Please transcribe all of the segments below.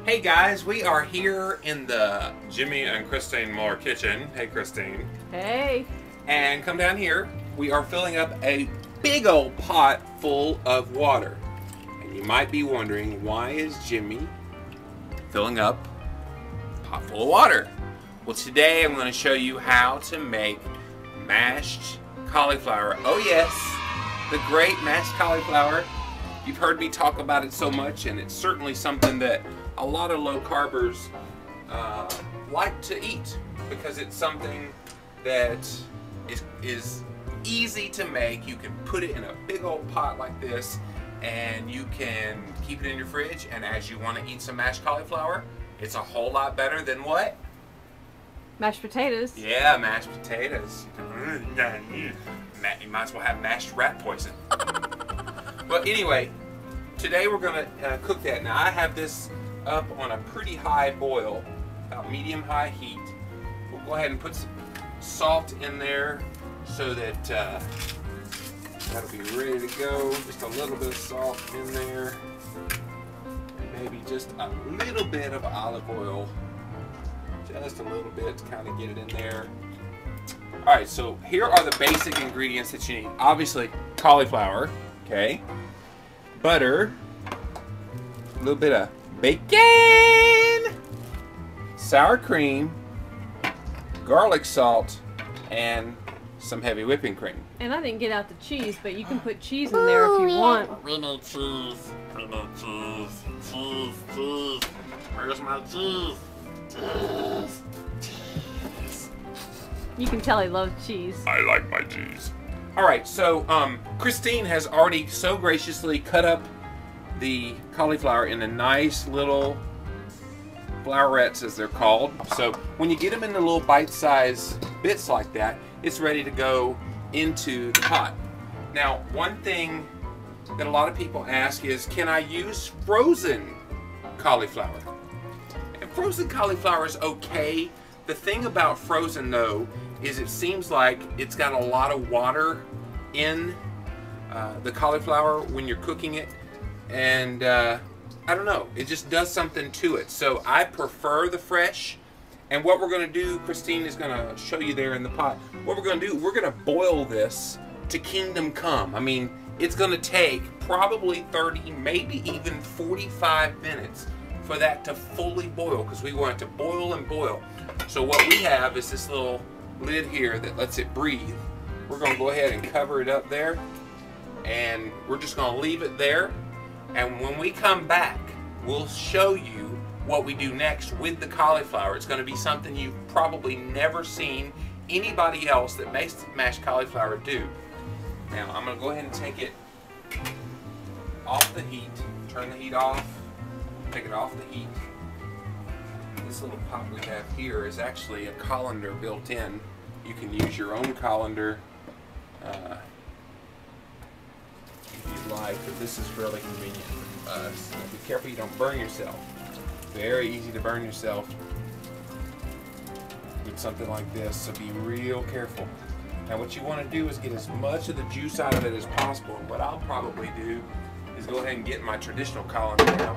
Hey guys, we are here in the Jimmy and Christine Muller kitchen. Hey Christine. Hey. And come down here. We are filling up a big old pot full of water. And you might be wondering, why is Jimmy filling up a pot full of water? Well, today I'm going to show you how to make mashed cauliflower. Oh yes, the great mashed cauliflower. You've heard me talk about it so much, and it's certainly something that a lot of low-carbers like to eat because it's something that is easy to make. You can put it in a big old pot like this, and you can keep it in your fridge, and as you want to eat some mashed cauliflower, it's a whole lot better than what? Mashed potatoes. Yeah, mashed potatoes. You might as well have mashed rat poison. But anyway, today we're going to cook that. Now I have this up on a pretty high boil, about medium-high heat. We'll go ahead and put some salt in there so that that'll be ready to go. Just a little bit of salt in there. Maybe just a little bit of olive oil. Just a little bit to kind of get it in there. Alright, so here are the basic ingredients that you need. Obviously, cauliflower, okay, butter, a little bit of bacon, sour cream, garlic salt, and some heavy whipping cream. And I didn't get out the cheese, but you can put cheese in there if you want. We need cheese. We need cheese. Cheese, cheese. Where's my cheese? Cheese. Cheese. You can tell he loves cheese. I like my cheese. Alright, so Christine has already so graciously cut up the cauliflower in a nice little flowerets, as they're called. So when you get them into little bite-sized bits like that, it's ready to go into the pot. Now, one thing that a lot of people ask is, can I use frozen cauliflower? And frozen cauliflower is okay. The thing about frozen, though, is it seems like it's got a lot of water in the cauliflower when you're cooking it. And I don't know, it just does something to it. So I prefer the fresh. And what we're going to do, Christine is going to show you there in the pot. What we're going to do, we're going to boil this to kingdom come. I mean, it's going to take probably 30, maybe even 45 minutes for that to fully boil, because we want it to boil and boil. So what we have is this little lid here that lets it breathe. We're going to go ahead and cover it up there, and we're just going to leave it there. And when we come back, we'll show you what we do next with the cauliflower. It's going to be something you've probably never seen anybody else that makes mashed cauliflower do. Now, I'm going to go ahead and take it off the heat, turn the heat off, take it off the heat. This little pot we have here is actually a colander built in. You can use your own colander if you'd like, but this is really convenient for us. Now be careful you don't burn yourself. Very easy to burn yourself with something like this, so be real careful. Now what you want to do is get as much of the juice out of it as possible. What I'll probably do is go ahead and get my traditional colander now,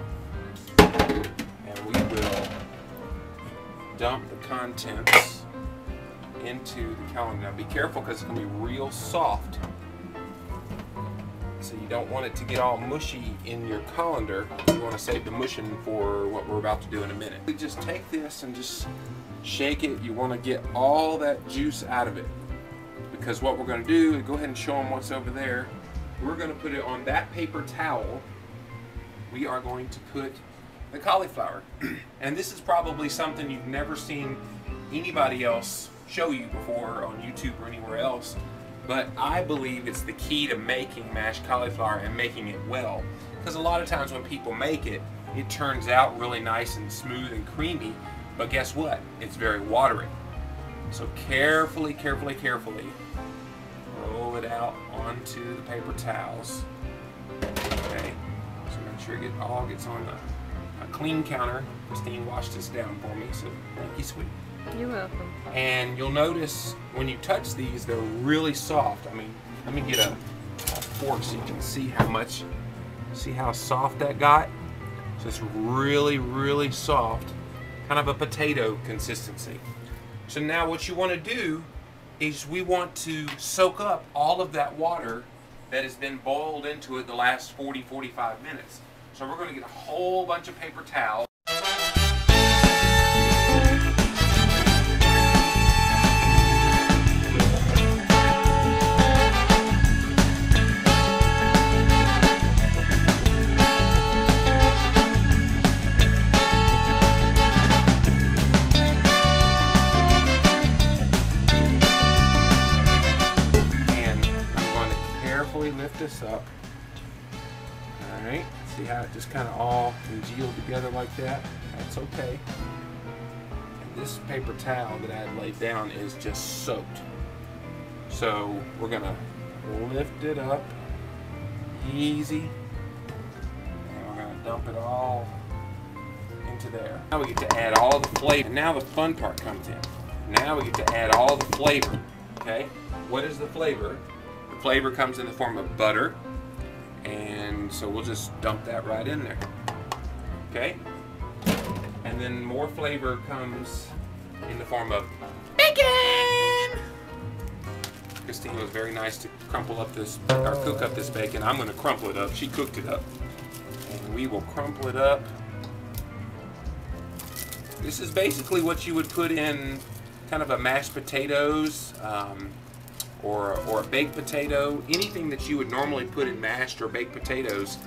and we will dump the contents into the colander. Now be careful, because it's going to be real soft. So you don't want it to get all mushy in your colander. You want to save the mushing for what we're about to do in a minute. We just take this and just shake it. You want to get all that juice out of it, because what we're going to do is go ahead and show them what's over there. We're going to put it on that paper towel. We are going to put the cauliflower. And this is probably something you've never seen anybody else show you before on YouTube or anywhere else. But I believe it's the key to making mashed cauliflower and making it well. Because a lot of times when people make it, it turns out really nice and smooth and creamy. But guess what? It's very watery. So carefully, carefully, carefully roll it out onto the paper towels. Okay, so make sure it all gets on a clean counter. Christine washed this down for me, so thank you, sweetie. You're welcome. And you'll notice when you touch these, they're really soft. I mean, let me get a fork so you can see how soft that got. So it's really, really soft, kind of a potato consistency. So now what you want to do is we want to soak up all of that water that has been boiled into it the last 40-45 minutes. So we're going to get a whole bunch of paper towels. Lift this up. Alright, see how it just kind of all congealed together like that? That's okay. And this paper towel that I had laid down is just soaked. So we're going to lift it up easy, and we're going to dump it all into there. Now we get to add all the flavor. And now the fun part comes in. Now we get to add all the flavor. Okay, what is the flavor? The flavor comes in the form of butter, and so we'll just dump that right in there. Okay? And then more flavor comes in the form of bacon! Christine was very nice to crumple up this, or cook up this bacon. I'm going to crumple it up. She cooked it up. And we will crumple it up. This is basically what you would put in kind of a mashed potatoes, or a baked potato. Anything that you would normally put in mashed or baked potatoes,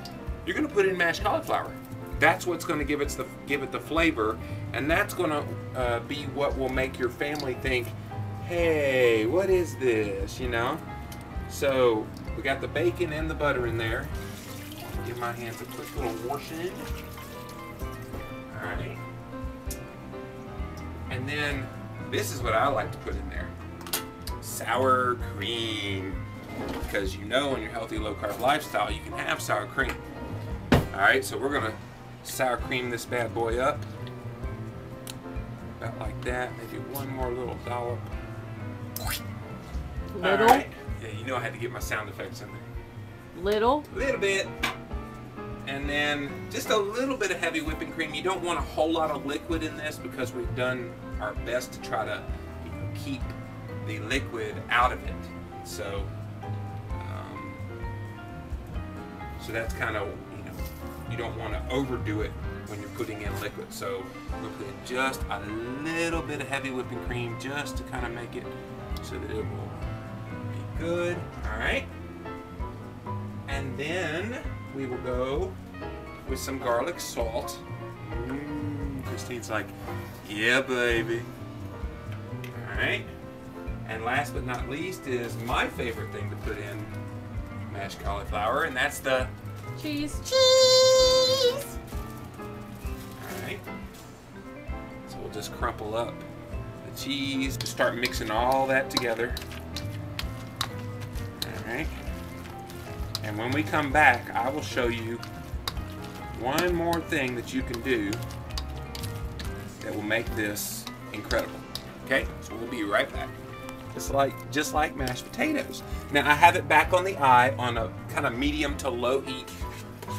you're going to put in mashed cauliflower. That's what's going to give it the flavor, and that's going to be what will make your family think, hey, what is this, you know? So we got the bacon and the butter in there. Give my hands a quick little washing. All right. And then this is what I like to put in there. Sour cream, because you know in your healthy low-carb lifestyle you can have sour cream. Alright, so we're gonna sour cream this bad boy up about like that. Maybe one more little dollop. Little? Right. Yeah, you know I had to get my sound effects in there. Little bit, and then just a little bit of heavy whipping cream. You don't want a whole lot of liquid in this because we've done our best to try to keep the liquid out of it. So, so that's kind of, you don't want to overdo it when you're putting in liquid. So we'll put in just a little bit of heavy whipping cream just to kind of make it so that it will be good. All right. And then we will go with some garlic salt. Christine's like, yeah, baby. All right. And last but not least is my favorite thing to put in mashed cauliflower, and that's the cheese. Cheese! Alright. So we'll just crumple up the cheese to start mixing all that together. Alright. And when we come back, I will show you one more thing that you can do that will make this incredible. Okay? So we'll be right back. Just like mashed potatoes. Now I have it back on the eye on a kind of medium to low heat.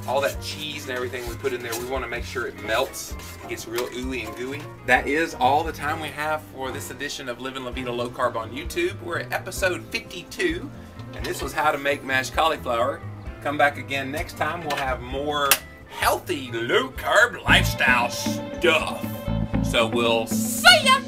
All that cheese and everything we put in there, we want to make sure it melts. It gets real ooey and gooey. That is all the time we have for this edition of Living La Vida Low Carb on YouTube. We're at episode 52, and this was how to make mashed cauliflower. Come back again next time. We'll have more healthy low carb lifestyle stuff. So we'll see ya!